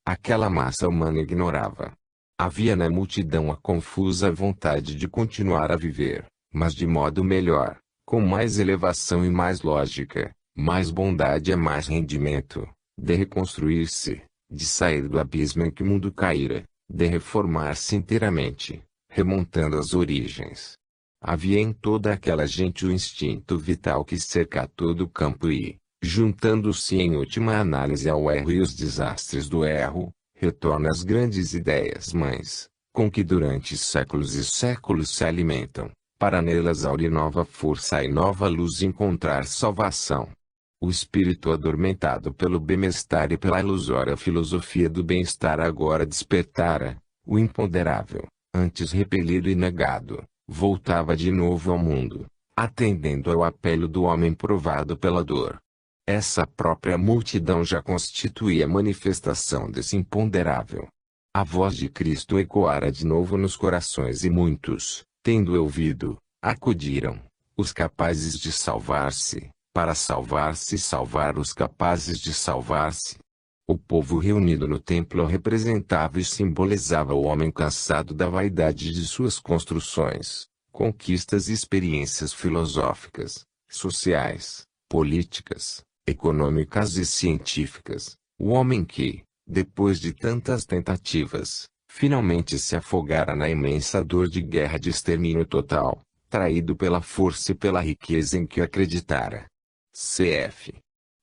Aquela massa humana ignorava. Havia na multidão a confusa vontade de continuar a viver, mas de modo melhor, com mais elevação e mais lógica, mais bondade e mais rendimento, de reconstruir-se, de sair do abismo em que o mundo caíra, de reformar-se inteiramente, remontando às origens. Havia em toda aquela gente o instinto vital que cerca todo o campo e, juntando-se em última análise ao erro e os desastres do erro, retorna às grandes ideias mães, com que durante séculos e séculos se alimentam, para nelas aurir nova força e nova luz encontrar salvação. O espírito adormentado pelo bem-estar e pela ilusória filosofia do bem-estar agora despertara, o imponderável, antes repelido e negado, voltava de novo ao mundo, atendendo ao apelo do homem provado pela dor. Essa própria multidão já constituía a manifestação desse imponderável. A voz de Cristo ecoara de novo nos corações e muitos, tendo ouvido, acudiram, os capazes de salvar-se, para salvar-se e salvar os capazes de salvar-se. O povo reunido no templo representava e simbolizava o homem cansado da vaidade de suas construções, conquistas e experiências filosóficas, sociais, políticas, econômicas e científicas. O homem que, depois de tantas tentativas, finalmente se afogara na imensa dor de guerra de extermínio total, traído pela força e pela riqueza em que acreditara. Cf.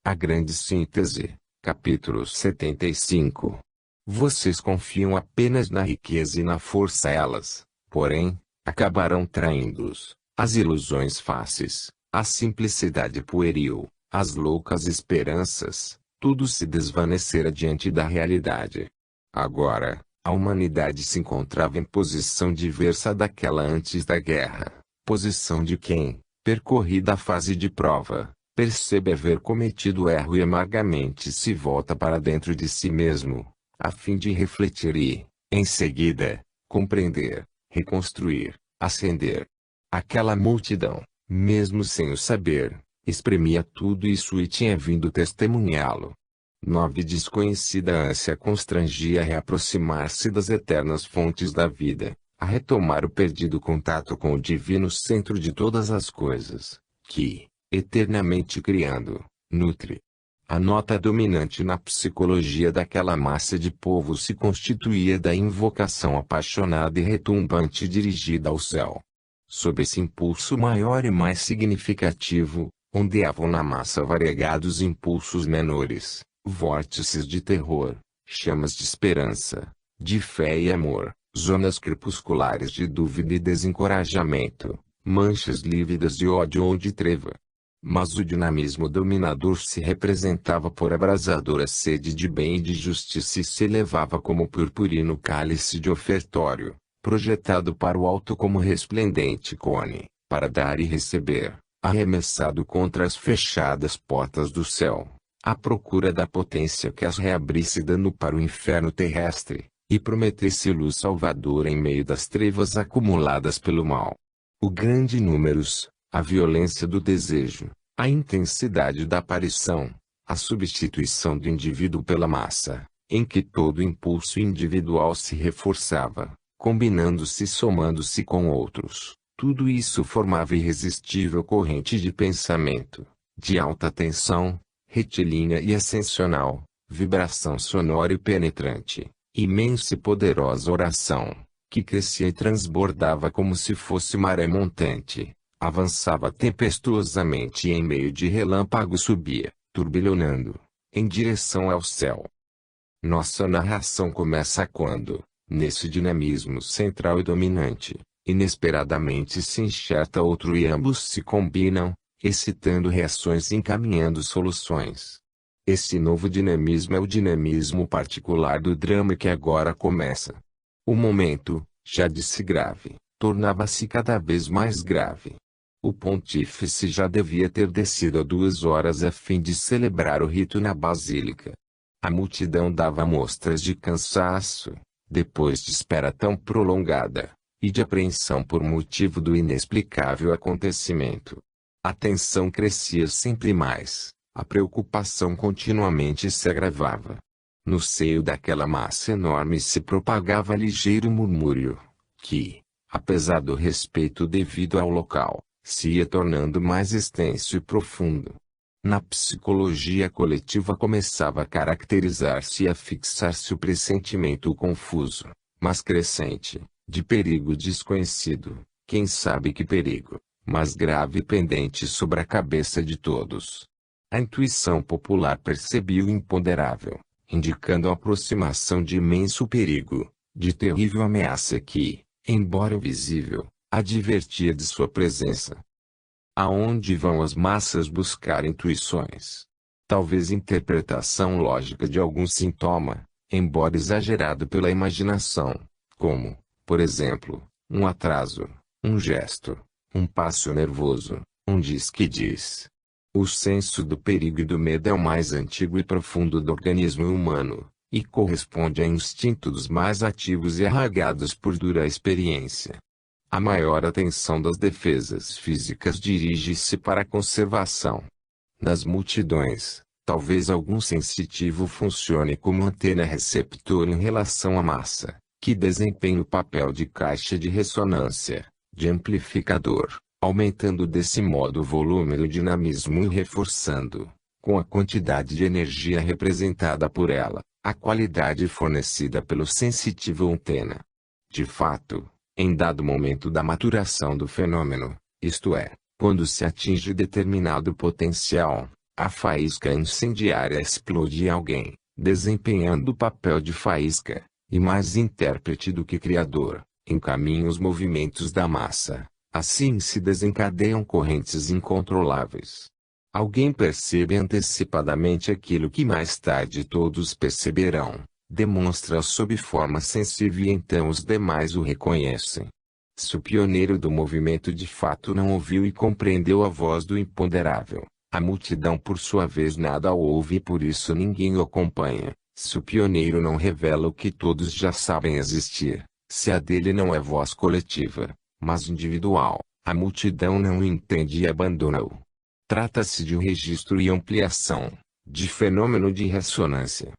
A Grande Síntese, capítulo 75. Vocês confiam apenas na riqueza e na força, elas, porém, acabarão traindo-os. As ilusões fáceis, a simplicidade pueril, as loucas esperanças, tudo se desvanecera diante da realidade. Agora, a humanidade se encontrava em posição diversa daquela antes da guerra, posição de quem, percorrida a fase de prova, percebe haver cometido erro e amargamente se volta para dentro de si mesmo, a fim de refletir e, em seguida, compreender, reconstruir, ascender. Aquela multidão, mesmo sem o saber, exprimia tudo isso e tinha vindo testemunhá-lo. Desconhecida ânsia constrangia a reaproximar-se das eternas fontes da vida, a retomar o perdido contato com o divino centro de todas as coisas, que, eternamente criando, nutre. A nota dominante na psicologia daquela massa de povo se constituía da invocação apaixonada e retumbante dirigida ao céu. Sob esse impulso maior e mais significativo, ondeavam na massa variegados impulsos menores, vórtices de terror, chamas de esperança, de fé e amor, zonas crepusculares de dúvida e desencorajamento, manchas lívidas de ódio ou de treva. Mas o dinamismo dominador se representava por abrasadora sede de bem e de justiça e se elevava como purpurino cálice de ofertório, projetado para o alto como resplendente cone, para dar e receber, arremessado contra as fechadas portas do céu, à procura da potência que as reabrisse dando para o inferno terrestre, e prometesse luz salvadora em meio das trevas acumuladas pelo mal. O grande números, a violência do desejo, a intensidade da aparição, a substituição do indivíduo pela massa, em que todo impulso individual se reforçava, combinando-se e somando-se com outros, tudo isso formava irresistível corrente de pensamento, de alta tensão, retilínea e ascensional, vibração sonora e penetrante, imensa e poderosa oração, que crescia e transbordava como se fosse maré montante, avançava tempestuosamente e em meio de relâmpagos subia, turbilhonando, em direção ao céu. Nossa narração começa quando, nesse dinamismo central e dominante, inesperadamente se enxerta outro e ambos se combinam, excitando reações e encaminhando soluções. Esse novo dinamismo é o dinamismo particular do drama que agora começa. O momento, já de si grave, tornava-se cada vez mais grave. O pontífice já devia ter descido há 2 horas a fim de celebrar o rito na basílica. A multidão dava mostras de cansaço, depois de espera tão prolongada, e de apreensão por motivo do inexplicável acontecimento. A tensão crescia sempre mais, a preocupação continuamente se agravava. No seio daquela massa enorme se propagava ligeiro murmúrio, que, apesar do respeito devido ao local, se ia tornando mais extenso e profundo. Na psicologia coletiva começava a caracterizar-se e a fixar-se o pressentimento confuso, mas crescente, de perigo desconhecido, quem sabe que perigo, mas grave e pendente sobre a cabeça de todos. A intuição popular percebia o imponderável, indicando a aproximação de imenso perigo, de terrível ameaça que, embora visível, advertia de sua presença. Aonde vão as massas buscar intuições? Talvez interpretação lógica de algum sintoma, embora exagerado pela imaginação, como, por exemplo, um atraso, um gesto, um passo nervoso, um diz que diz. O senso do perigo e do medo é o mais antigo e profundo do organismo humano, e corresponde a instinto dos mais ativos e arraigados por dura experiência. A maior atenção das defesas físicas dirige-se para a conservação. Nas multidões, talvez algum sensitivo funcione como antena receptor em relação à massa, que desempenha o papel de caixa de ressonância, de amplificador, aumentando desse modo o volume do dinamismo e reforçando, com a quantidade de energia representada por ela, a qualidade fornecida pelo sensitivo ou antena. De fato, em dado momento da maturação do fenômeno, isto é, quando se atinge determinado potencial, a faísca incendiária explode em alguém, desempenhando o papel de faísca, e mais intérprete do que criador, encaminha os movimentos da massa. Assim se desencadeiam correntes incontroláveis. Alguém percebe antecipadamente aquilo que mais tarde todos perceberão, demonstra sob forma sensível e então os demais o reconhecem. Se o pioneiro do movimento de fato não ouviu e compreendeu a voz do imponderável, a multidão por sua vez nada ouve e por isso ninguém o acompanha. Se o pioneiro não revela o que todos já sabem existir, se a dele não é voz coletiva, mas individual, a multidão não o entende e abandona-o. Trata-se de um registro e ampliação, de fenômeno de ressonância.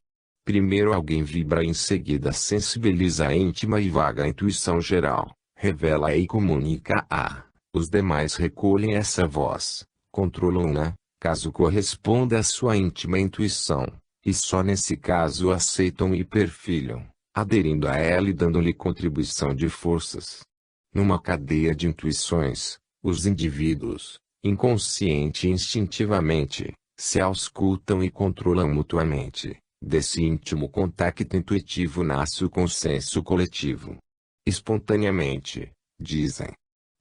Primeiro alguém vibra e em seguida sensibiliza a íntima e vaga intuição geral, revela e comunica a. Os demais recolhem essa voz, controlam-na, caso corresponda à sua íntima intuição, e só nesse caso aceitam e perfilham, aderindo a ela e dando-lhe contribuição de forças. Numa cadeia de intuições, os indivíduos, inconsciente e instintivamente, se auscultam e controlam mutuamente. Desse íntimo contacto intuitivo nasce o consenso coletivo. Espontaneamente, dizem.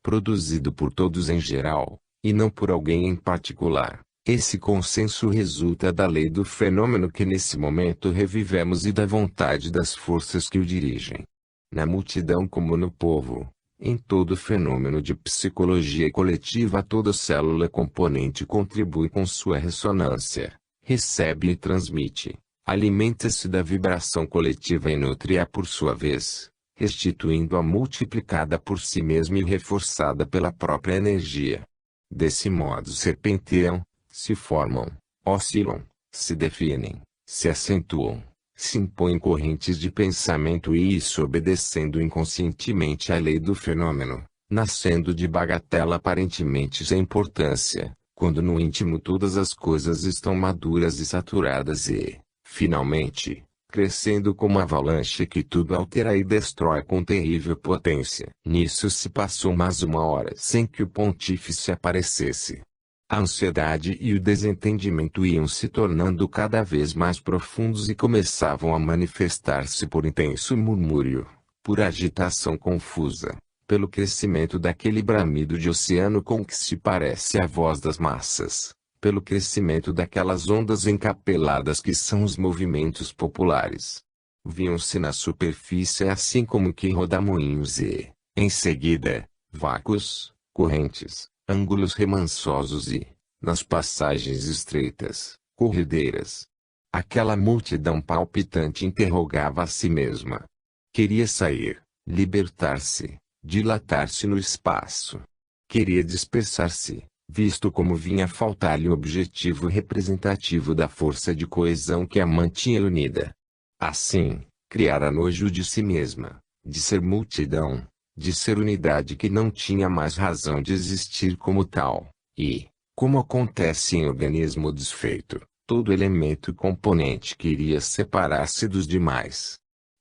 Produzido por todos em geral, e não por alguém em particular, esse consenso resulta da lei do fenômeno que nesse momento revivemos e da vontade das forças que o dirigem. Na multidão como no povo, em todo fenômeno de psicologia coletiva toda célula componente contribui com sua ressonância, recebe e transmite, alimenta-se da vibração coletiva e nutre-a por sua vez, restituindo-a multiplicada por si mesma e reforçada pela própria energia. Desse modo serpenteiam, se formam, oscilam, se definem, se acentuam, se impõem correntes de pensamento e isso obedecendo inconscientemente à lei do fenômeno, nascendo de bagatela aparentemente sem importância, quando no íntimo todas as coisas estão maduras e saturadas e, finalmente, crescendo como avalanche que tudo altera e destrói com terrível potência. Nisso se passou mais 1 hora sem que o pontífice aparecesse. A ansiedade e o desentendimento iam se tornando cada vez mais profundos e começavam a manifestar-se por intenso murmúrio, por agitação confusa, pelo crescimento daquele bramido de oceano com que se parece a voz das massas, pelo crescimento daquelas ondas encapeladas que são os movimentos populares. Viam-se na superfície assim como que rodamoinhos e, em seguida, vácuos, correntes, ângulos remansosos e, nas passagens estreitas, corredeiras. Aquela multidão palpitante interrogava a si mesma. Queria sair, libertar-se, dilatar-se no espaço. Queria dispersar-se, visto como vinha faltar-lhe o objetivo representativo da força de coesão que a mantinha unida. Assim, criara nojo de si mesma, de ser multidão, de ser unidade que não tinha mais razão de existir como tal, e, como acontece em organismo desfeito, todo elemento e componente queria separar-se dos demais.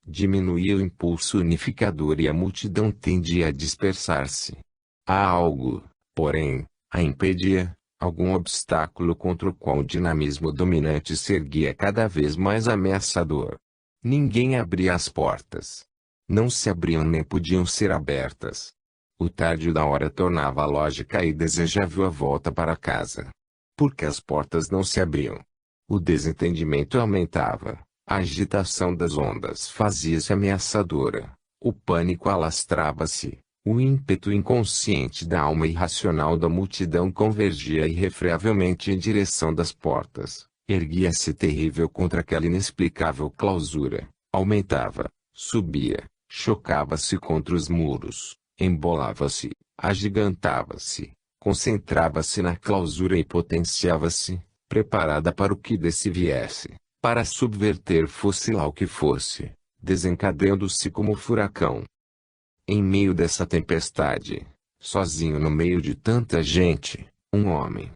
Diminuía o impulso unificador e a multidão tendia a dispersar-se. Há algo, porém, a impedia, algum obstáculo contra o qual o dinamismo dominante se erguia cada vez mais ameaçador. Ninguém abria as portas. Não se abriam nem podiam ser abertas. O tardio da hora tornava lógica e desejável a volta para casa. Porque as portas não se abriam. O desentendimento aumentava, a agitação das ondas fazia-se ameaçadora, o pânico alastrava-se, o ímpeto inconsciente da alma irracional da multidão convergia irrefreavelmente em direção das portas, erguia-se terrível contra aquela inexplicável clausura, aumentava, subia, chocava-se contra os muros, embolava-se, agigantava-se, concentrava-se na clausura e potenciava-se, preparada para o que desse viesse, para subverter fosse lá o que fosse, desencadeando-se como furacão. Em meio dessa tempestade, sozinho no meio de tanta gente, um homem.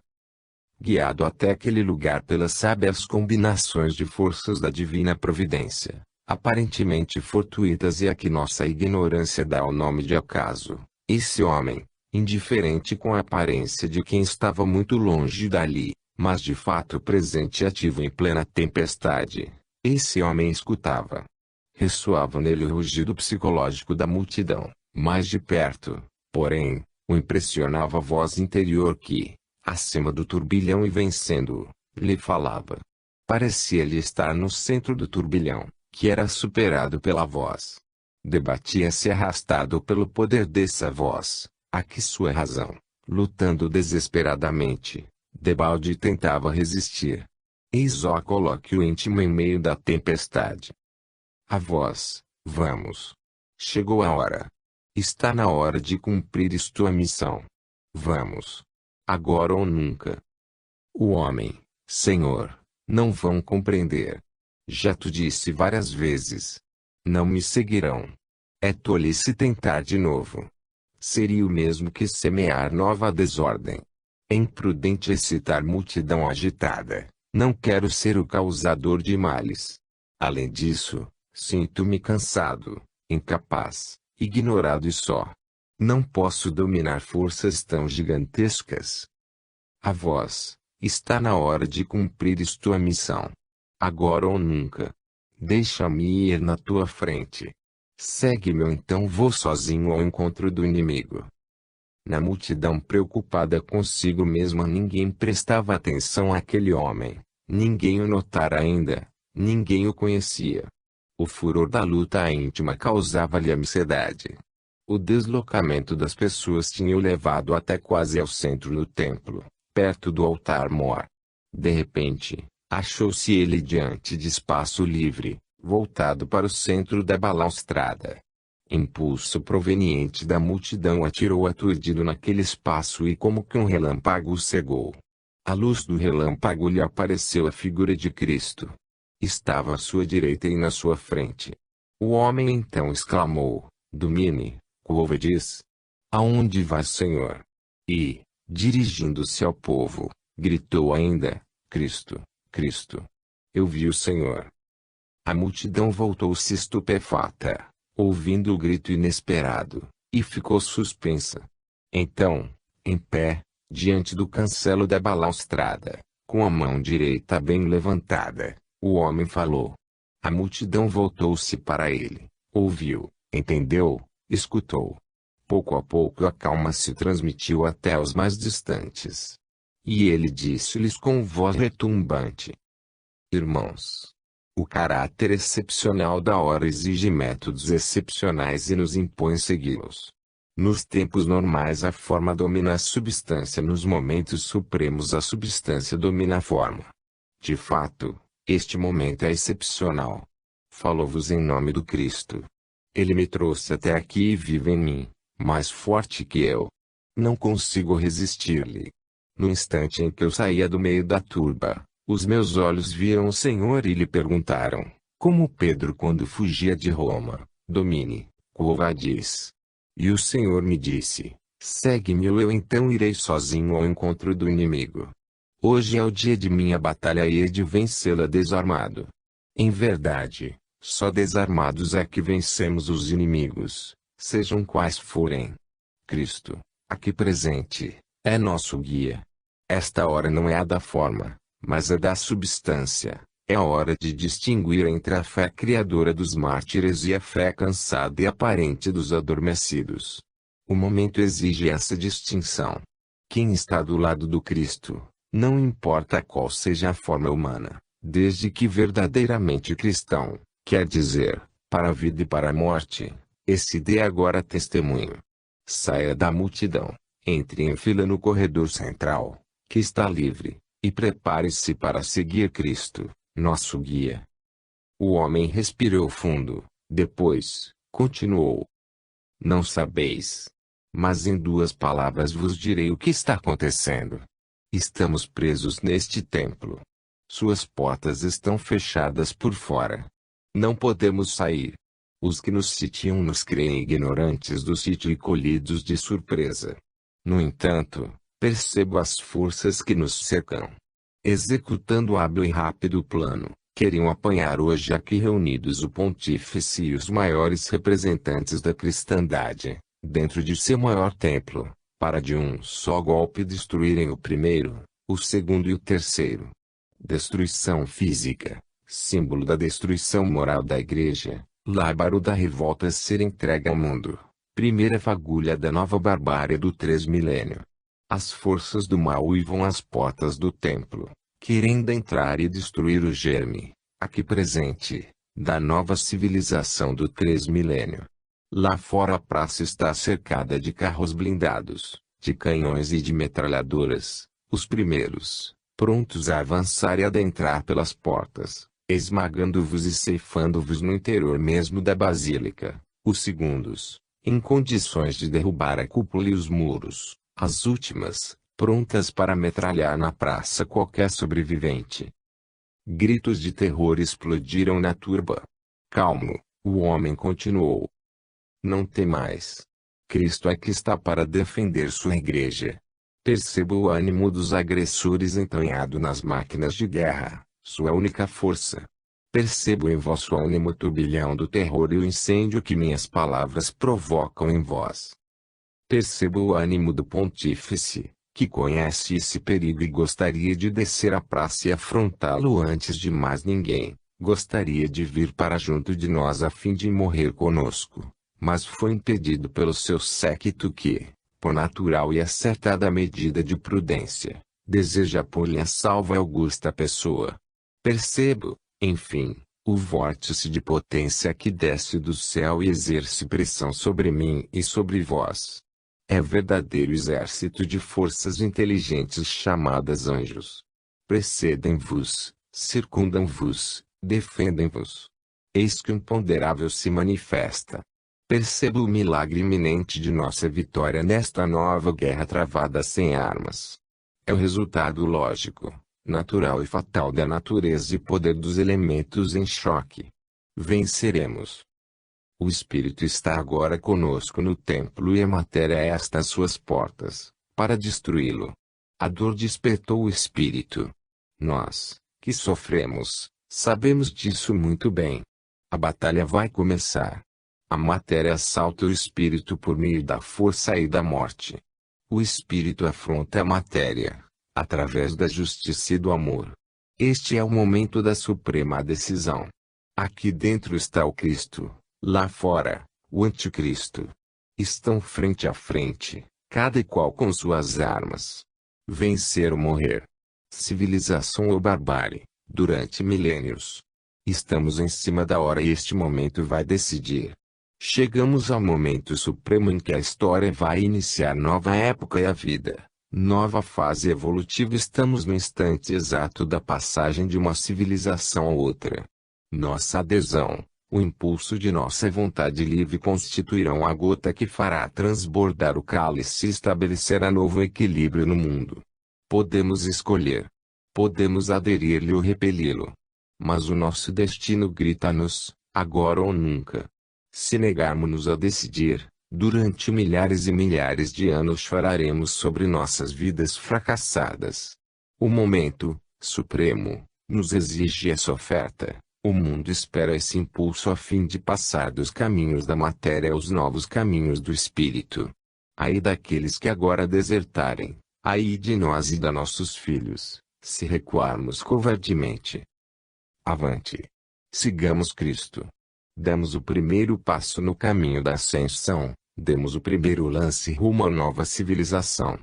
guiado até aquele lugar pelas sábias combinações de forças da divina providência, aparentemente fortuitas e a que nossa ignorância dá o nome de acaso, esse homem, indiferente com a aparência de quem estava muito longe dali, mas de fato presente e ativo em plena tempestade, esse homem escutava. Ressoava nele o rugido psicológico da multidão, mais de perto, porém, o impressionava a voz interior que, acima do turbilhão e vencendo-o, lhe falava. Parecia-lhe estar no centro do turbilhão, que era superado pela voz. Debatia-se arrastado pelo poder dessa voz, a que sua razão, lutando desesperadamente, debalde tentava resistir. Eis ó colóquio íntimo em meio da tempestade. A voz, vamos. Chegou a hora. Está na hora de cumprires tua missão. Vamos. Agora ou nunca. O homem, Senhor, não vão compreender. Já te disse várias vezes. Não me seguirão. É tolice tentar de novo. Seria o mesmo que semear nova desordem. É imprudente excitar multidão agitada. Não quero ser o causador de males. Além disso, sinto-me cansado, incapaz, ignorado e só. Não posso dominar forças tão gigantescas. A voz, está na hora de cumprires tua missão. Agora ou nunca. Deixa-me ir na tua frente. Segue-me ou então vou sozinho ao encontro do inimigo. Na multidão preocupada consigo mesma ninguém prestava atenção àquele homem, ninguém o notara ainda, ninguém o conhecia. O furor da luta íntima causava-lhe ansiedade. O deslocamento das pessoas tinha o levado até quase ao centro do templo, perto do altar-mor. De repente, achou-se ele diante de espaço livre, voltado para o centro da balaustrada. Impulso proveniente da multidão atirou aturdido naquele espaço e como que um relâmpago o cegou. À luz do relâmpago lhe apareceu a figura de Cristo. Estava à sua direita e na sua frente. O homem então exclamou, Domine, quo diz? Aonde vais, Senhor? E, dirigindo-se ao povo, gritou ainda, Cristo, Cristo. Eu vi o Senhor. A multidão voltou-se estupefata, ouvindo o grito inesperado, e ficou suspensa. Então, em pé, diante do cancelo da balaustrada, com a mão direita bem levantada, o homem falou. A multidão voltou-se para ele, ouviu, entendeu, escutou. Pouco a pouco a calma se transmitiu até aos mais distantes. E ele disse-lhes com voz retumbante: Irmãos, o caráter excepcional da hora exige métodos excepcionais e nos impõe segui-los. Nos tempos normais a forma domina a substância, nos momentos supremos a substância domina a forma. De fato, este momento é excepcional. Falo-vos em nome do Cristo. Ele me trouxe até aqui e vive em mim, mais forte que eu. Não consigo resistir-lhe. No instante em que eu saía do meio da turba, os meus olhos viram o Senhor e lhe perguntaram, como Pedro quando fugia de Roma, Domine, quo vadis? E o Senhor me disse, segue-me ou eu então irei sozinho ao encontro do inimigo. Hoje é o dia de minha batalha e hei de vencê-la desarmado. Em verdade, só desarmados é que vencemos os inimigos, sejam quais forem. Cristo, aqui presente, é nosso guia. Esta hora não é a da forma, mas a da substância. É a hora de distinguir entre a fé criadora dos mártires e a fé cansada e aparente dos adormecidos. O momento exige essa distinção. Quem está do lado do Cristo, não importa qual seja a forma humana, desde que verdadeiramente cristão, quer dizer, para a vida e para a morte, esse dê agora testemunho. Saia da multidão, entre em fila no corredor central, que está livre, e prepare-se para seguir Cristo, nosso guia. O homem respirou fundo, depois, continuou. Não sabeis. Mas em duas palavras vos direi o que está acontecendo. Estamos presos neste templo. Suas portas estão fechadas por fora. Não podemos sair. Os que nos sitiam nos creem ignorantes do sítio e colhidos de surpresa. No entanto, Percebo as forças que nos cercam. Executando hábil e rápido plano, queriam apanhar hoje aqui reunidos o pontífice e os maiores representantes da cristandade, dentro de seu maior templo, para de um só golpe destruírem o primeiro, o segundo e o terceiro. Destruição física, símbolo da destruição moral da igreja, lábaro da revolta ser entregue ao mundo, primeira fagulha da nova barbárie do Transmilênio. As forças do mal uivam às portas do templo, querendo entrar e destruir o germe, aqui presente, da nova civilização do Transmilênio. Lá fora a praça está cercada de carros blindados, de canhões e de metralhadoras, os primeiros, prontos a avançar e adentrar pelas portas, esmagando-vos e ceifando-vos no interior mesmo da basílica, os segundos, em condições de derrubar a cúpula e os muros, as últimas, prontas para metralhar na praça qualquer sobrevivente. Gritos de terror explodiram na turba. Calmo, o homem continuou. Não temais. Cristo é que está para defender sua igreja. Percebo o ânimo dos agressores entranhado nas máquinas de guerra, sua única força. Percebo em vosso ânimo o turbilhão do terror e o incêndio que minhas palavras provocam em vós. Percebo o ânimo do pontífice, que conhece esse perigo e gostaria de descer à praça e afrontá-lo antes de mais ninguém. Gostaria de vir para junto de nós a fim de morrer conosco, mas foi impedido pelo seu séquito que, por natural e acertada medida de prudência, deseja pôr-lhe a salvo a augusta pessoa. Percebo, enfim, o vórtice de potência que desce do céu e exerce pressão sobre mim e sobre vós. É verdadeiro exército de forças inteligentes chamadas anjos. Precedem-vos, circundam-vos, defendem-vos. Eis que o imponderável se manifesta. Percebo o milagre iminente de nossa vitória nesta nova guerra travada sem armas. É o resultado lógico, natural e fatal da natureza e poder dos elementos em choque. Venceremos. O Espírito está agora conosco no templo e a matéria é esta às suas portas, para destruí-lo. A dor despertou o Espírito. Nós, que sofremos, sabemos disso muito bem. A batalha vai começar. A matéria assalta o Espírito por meio da força e da morte. O Espírito afronta a matéria, através da justiça e do amor. Este é o momento da suprema decisão. Aqui dentro está o Cristo. Lá fora, o anticristo. Estão frente a frente, cada qual com suas armas. Vencer ou morrer. Civilização ou barbárie, durante milênios. Estamos em cima da hora e este momento vai decidir. Chegamos ao momento supremo em que a história vai iniciar nova época e a vida, nova fase evolutiva. Estamos no instante exato da passagem de uma civilização a outra. Nossa adesão, o impulso de nossa vontade livre constituirão a gota que fará transbordar o cálice e estabelecerá novo equilíbrio no mundo. Podemos escolher. Podemos aderir-lhe ou repeli-lo. Mas o nosso destino grita-nos, agora ou nunca. Se negarmos-nos a decidir, durante milhares e milhares de anos choraremos sobre nossas vidas fracassadas. O momento, supremo, nos exige essa oferta. O mundo espera esse impulso a fim de passar dos caminhos da matéria aos novos caminhos do espírito. Ai daqueles que agora desertarem, ai de nós e da nossos filhos, se recuarmos covardemente. Avante! Sigamos Cristo. Demos o primeiro passo no caminho da ascensão, demos o primeiro lance rumo à nova civilização.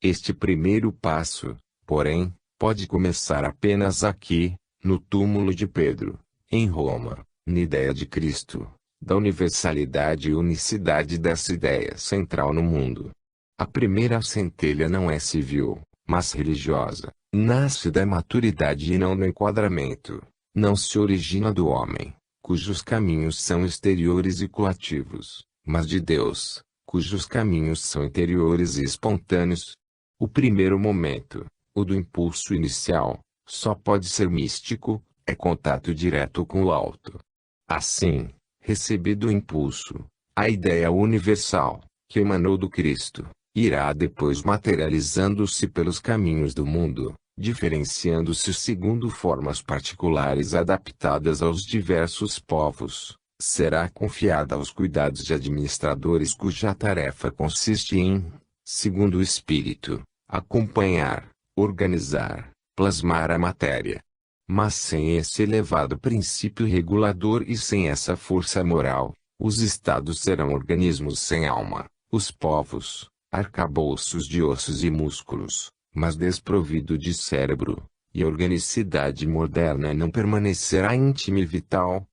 Este primeiro passo, porém, pode começar apenas aqui, no túmulo de Pedro, em Roma, na ideia de Cristo, da universalidade e unicidade dessa ideia central no mundo. A primeira centelha não é civil, mas religiosa, nasce da maturidade e não do enquadramento, não se origina do homem, cujos caminhos são exteriores e coativos, mas de Deus, cujos caminhos são interiores e espontâneos. O primeiro momento, o do impulso inicial, só pode ser místico, é contato direto com o alto. Assim, recebido o impulso, a ideia universal, que emanou do Cristo, irá depois materializando-se pelos caminhos do mundo, diferenciando-se segundo formas particulares adaptadas aos diversos povos. Será confiada aos cuidados de administradores cuja tarefa consiste em, segundo o espírito, acompanhar, organizar, plasmar a matéria. Mas sem esse elevado princípio regulador e sem essa força moral, os estados serão organismos sem alma, os povos, arcabouços de ossos e músculos, mas desprovido de cérebro, e a organicidade moderna não permanecerá íntima e vital,